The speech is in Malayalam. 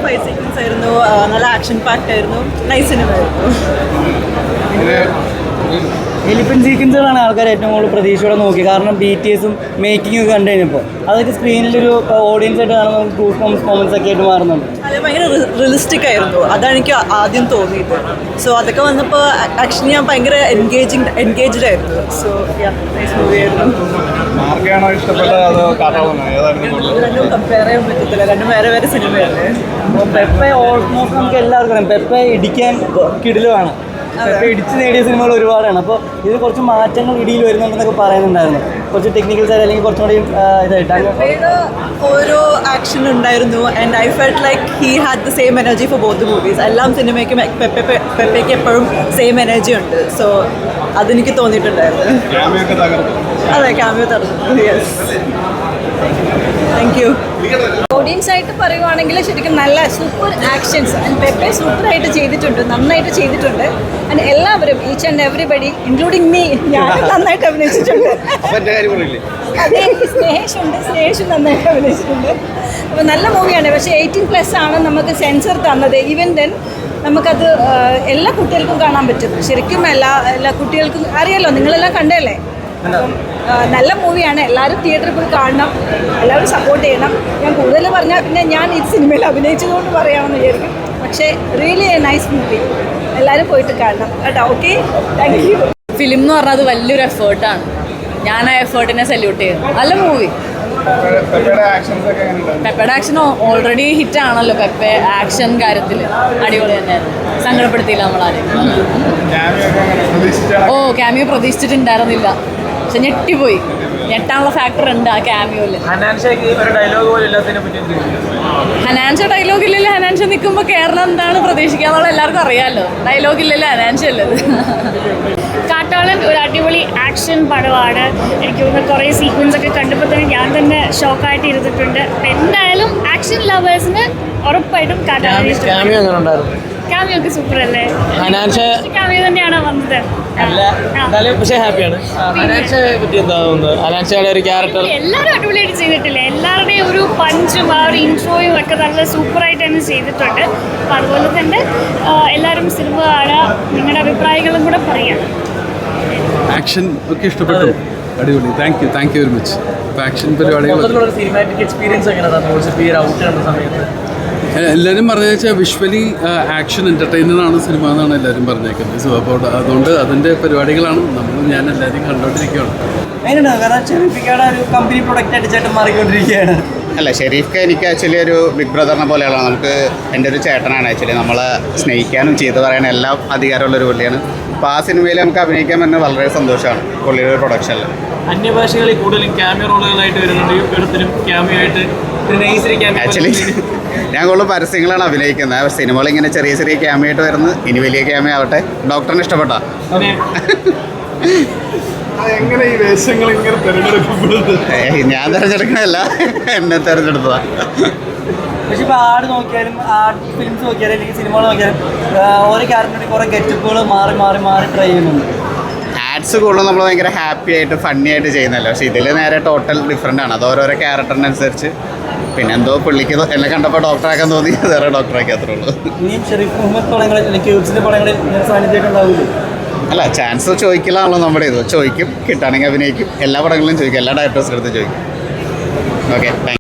ഫൈറ്റ് സീക്വൻസ് ആയിരുന്നു, നല്ല ആക്ഷൻ പാക്ട് ആയിരുന്നു, നൈസ് സിനിമ ആയിരുന്നു. എലിഫന്റ് സീക്വൻസുകളാണ് ആൾക്കാർ ഏറ്റവും കൂടുതൽ പ്രതീക്ഷയോടെ നോക്കി. കാരണം BTSും മേക്കിംഗ് ഒക്കെ കണ്ടു കഴിഞ്ഞപ്പോൾ അതൊക്കെ സ്ക്രീനിലൊരു ഓഡിയൻസ് ആയിട്ട് കാണുമ്പോൾ ഗൂസ് മൊമെന്റ്സ് ഒക്കെ ആയിട്ട് മാറുന്നുണ്ട്. അത് ഭയങ്കര റിയലിസ്റ്റിക് ആയിരുന്നു, അതാണ് എനിക്ക് ആദ്യം തോന്നിയത്. സോ അതൊക്കെ വന്നപ്പോൾ ആക്ച്വലി ഞാൻ ഭയങ്കര എൻഗേജ്ഡ് ആയിരുന്നു. സോ നൈസ് മൂവി ആയിരുന്നു. രണ്ടും കമ്പയർ ചെയ്യാൻ പറ്റത്തില്ല, രണ്ടും വേറെ വേറെ സിനിമയല്ലേ. പെപ്പെ ഓൾമോസ്റ്റ് നമുക്ക് എല്ലാവർക്കും അറിയാം, പെപ്പെ ഇടിക്കാൻ കിടിലുമാണ്. പെപ്പെ ഇടിച്ച് നേടിയ സിനിമകൾ ഒരുപാടാണ്. അപ്പോൾ ഇത് കുറച്ച് മാറ്റങ്ങൾ ഇടിയിൽ വരുന്നുണ്ടെന്നൊക്കെ പറയുന്നുണ്ടായിരുന്നു. കുറച്ച് ടെക്നിക്കൽ സൈഡ് അല്ലെങ്കിൽ കുറച്ചും കൂടി ഇതായിട്ട് ഓരോ ആക്ഷൻ ഉണ്ടായിരുന്നു. And I felt like he had the same energy for both movies. എല്ലാം സിനിമയ്ക്കും പെപ്പയ്ക്ക് എപ്പോഴും സെയിം എനർജി ഉണ്ട്. സോ അതെനിക്ക് തോന്നിയിട്ടുണ്ടായിരുന്നു. അതെ, ക്യാമിയോ തടഞ്ഞു. Yes, thank you. ഓഡിയൻസ് ആയിട്ട് പറയുവാണെങ്കിൽ ശരിക്കും നല്ല സൂപ്പർ ആക്ഷൻസ് ആൻഡ് പെപ്പെ സൂപ്പറായിട്ട് ചെയ്തിട്ടുണ്ട്, നന്നായിട്ട് ചെയ്തിട്ടുണ്ട്. ആൻഡ് എല്ലാവരും each and everybody including me, ഞാൻ നന്നായിട്ട് അഭിനയിച്ചിട്ടുണ്ട്. അതെ, സ്നേഹേഷും നന്നായിട്ട് അഭിനയിച്ചിട്ടുണ്ട്. അപ്പോൾ നല്ല മൂവിയാണ്. പക്ഷേ 18+ ആണ് നമുക്ക് സെൻസർ തന്നത്. ഈവൻ ദെൻ നമുക്കത് എല്ലാ കുട്ടികൾക്കും കാണാൻ പറ്റും. ശരിക്കും എല്ലാ കുട്ടികൾക്കും അറിയാലോ, നിങ്ങളെല്ലാം കണ്ടല്ലേ. അപ്പം നല്ല മൂവിയാണ്, എല്ലാവരും തിയേറ്ററിൽ പോയി കാണണം, എല്ലാവരും സപ്പോർട്ട് ചെയ്യണം. ഞാൻ കൂടുതൽ പറഞ്ഞാൽ പിന്നെ ഞാൻ ഈ സിനിമയിൽ അഭിനയിച്ചതുകൊണ്ട് പറയാമെന്ന് വിചാരിക്കും. പക്ഷേ റിയലി എ നൈസ് മൂവി, എല്ലാവരും പോയിട്ട് കാണണം കേട്ടോ. Okay, thank you. ഫിലിം എന്ന് പറഞ്ഞാൽ അത് വലിയൊരു എഫേർട്ടാണ്. ഞാൻ ആ എഫേർട്ടിനെ സല്യൂട്ട് ചെയ്യുന്നു. നല്ല മൂവി. പെപ്പയുടെ ആക്ഷൻ ഓൾറെഡി ഹിറ്റ് ആണല്ലോ. പെപ്പെ ആക്ഷൻ കാര്യത്തിൽ അടിപൊളി തന്നെയായിരുന്നു, സങ്കടപ്പെടുത്തിയില്ല നമ്മളാരും. ക്യാമിയോ പ്രതീക്ഷിച്ചിട്ടുണ്ടായിരുന്നില്ല, പക്ഷെ ഞെട്ടിപ്പോയി. ഞെട്ടാനുള്ള ഫാക്ടർ ഉണ്ട് ആ ക്യാമിയോയില്. ഹനാൻഷ ഡയലോഗ് ഇല്ലല്ലോ. ഹനാൻഷ നിൽക്കുമ്പോൾ കേരളം എന്താണ് പ്രതീക്ഷിക്കാന്നുള്ള എല്ലാവർക്കും അറിയാമല്ലോ. ഡയലോഗ് ഇല്ലല്ലോ, ഹനാൻഷ അല്ലത്. കാട്ടാളൻ ഒരു അടിപൊളി ആക്ഷൻ പടമാണ്. എനിക്ക് തോന്നുന്നു കുറേ സീക്വൻസ് ഒക്കെ കണ്ടപ്പോൾ തന്നെ ഞാൻ തന്നെ ഷോക്കായിട്ട് ഇരുന്നിട്ടുണ്ട്. എന്തായാലും ആക്ഷൻ ലവേഴ്സിന് ഉറപ്പായിട്ടും കാട്ടാളൻ ഇഷ്ടപ്പെടും. ക്യാമിയോ ഒക്കെ സൂപ്പർ അല്ലേ? ക്യാമിയോ തന്നെയാണ് വന്നത്. എല്ലാവരും അടിപൊളിയായിട്ട് ചെയ്തിട്ടില്ലേ? എല്ലാവരുടെയും ഒരു പഞ്ചും ആ ഒരു ഇൻട്രോയും ഒക്കെ നല്ല സൂപ്പറായിട്ട് തന്നെ ചെയ്തിട്ടുണ്ട്. അപ്പം അതുപോലെ തന്നെ എല്ലാവരും സിനിമ കാണുക, നിങ്ങളുടെ അഭിപ്രായങ്ങളും കൂടെ പറയാം. ആക്ഷൻ ഒക്കെ ഇഷ്ടപ്പെട്ടു, അടിപൊളി. Thank you very much. ഇപ്പോൾ ആക്ഷൻ പരിപാടികൾ എല്ലാവരും പറഞ്ഞു വെച്ചാൽ വിഷ്വലി ആക്ഷൻ എൻ്റർടൈനറാണ് സിനിമ എന്നാണ് എല്ലാവരും പറഞ്ഞേക്കുന്നത്. സോ അപ്പോൾ അതുകൊണ്ട് അതിൻ്റെ പരിപാടികളാണ് ഞാൻ എല്ലാവരും കണ്ടുകൊണ്ടിരിക്കുകയാണ്. അതിനുണ്ടാവും, കാരണം ഷെരീഫിക്കയുടെ ഒരു കമ്പനി പ്രൊഡക്റ്റ് ആയിട്ട് ചേട്ടൻ മാറിക്കൊണ്ടിരിക്കുകയാണ്. അല്ല, ഷെരീഫ്ക്ക എനിക്ക് ആക്ച്വലി ഒരു ബിഗ് ബ്രദറിനെ പോലെയാണ്. നമുക്ക് എൻ്റെ ഒരു ചേട്ടനാണ്. ആക്ച്വലി നമ്മളെ സ്നേഹിക്കാനും ചെയ്ത് പറയാനും എല്ലാം അധികാരമുള്ളൊരു പുള്ളിയാണ്. അപ്പോൾ ആ സിനിമയിൽ നമുക്ക് അഭിനയിക്കാൻ പറ്റുന്നത് വളരെ സന്തോഷമാണ് പുള്ളിയുടെ ഒരു പ്രൊഡക്ഷനിൽ. അന്യഭാഷകളിൽ കൂടുതലും ക്യാമിയോ റോളുകളായിട്ട് വരുന്നുണ്ട്. യുദ്ധത്തിലും ക്യാമിയോ ആയിട്ട് ആക്ച്വലി ഞാൻ കൂടുതൽ പരസ്യങ്ങളാണ് അഭിനയിക്കുന്നത്. സിനിമകൾ ഇങ്ങനെ ചെറിയ ചെറിയ ക്യാമിയോ ആയിട്ട് വരുന്നത്. ഇനി വലിയ ക്യാമിയോ ആവട്ടെ. ഡോക്ടറിന് ഇഷ്ടപ്പെട്ടാ? എങ്ങനെ ഈ വേഷങ്ങൾ ഇങ്ങനെ തിരഞ്ഞെടുക്കപ്പെടുന്നത്? ഞാൻ തിരഞ്ഞെടുക്കണല്ല, എന്നെ തിരഞ്ഞെടുത്തതാ. പക്ഷെ ഇപ്പോൾ ആട് നോക്കിയാലും ആർട്ട് ഫിലിംസ് നോക്കിയാലും അല്ലെങ്കിൽ സിനിമകൾ നോക്കിയാലും ഓരോ ക്യാരക്ടറിന് കുറേ ഗെറ്റപ്പുകൾ മാറി ട്രൈ ചെയ്യുന്നുണ്ട്. ആഡ്സ് കൂടുതലും നമ്മൾ ഭയങ്കര ഹാപ്പി ആയിട്ട് ഫണ്ണി ആയിട്ട് ചെയ്യുന്നല്ലോ. പക്ഷേ ഇതിൽ നേരെ ടോട്ടൽ ഡിഫറെൻ്റ് ആണ്. അത് ഓരോരോ ക്യാരക്ടറിനനുസരിച്ച്. പിന്നെ എന്തോ പുള്ളിക്ക് എന്നെ കണ്ടപ്പോൾ ഡോക്ടറാക്കാൻ തോന്നി, വേറെ ഡോക്ടറാക്കി, അത്രേ ഉള്ളൂ. ഇനിയും ഷെരീഫ് മുഹമ്മദ് പടങ്ങളിൽ ക്യൂബ്സിൻ്റെ പടങ്ങളിൽ സാന്നിധ്യമായിട്ടുണ്ടാവില്ലേ? അല്ല, ചാൻസ് ചോദിക്കലാണല്ലോ നമ്മുടെ ഇത്. ചോദിക്കും, കിട്ടുകയാണെങ്കിൽ അഭിനയിക്കും. എല്ലാ പടങ്ങളിലും ചോദിക്കും, എല്ലാ ഡയറക്ടേഴ്സിൻ്റെ അടുത്ത് ചോദിക്കും. Okay, thank you.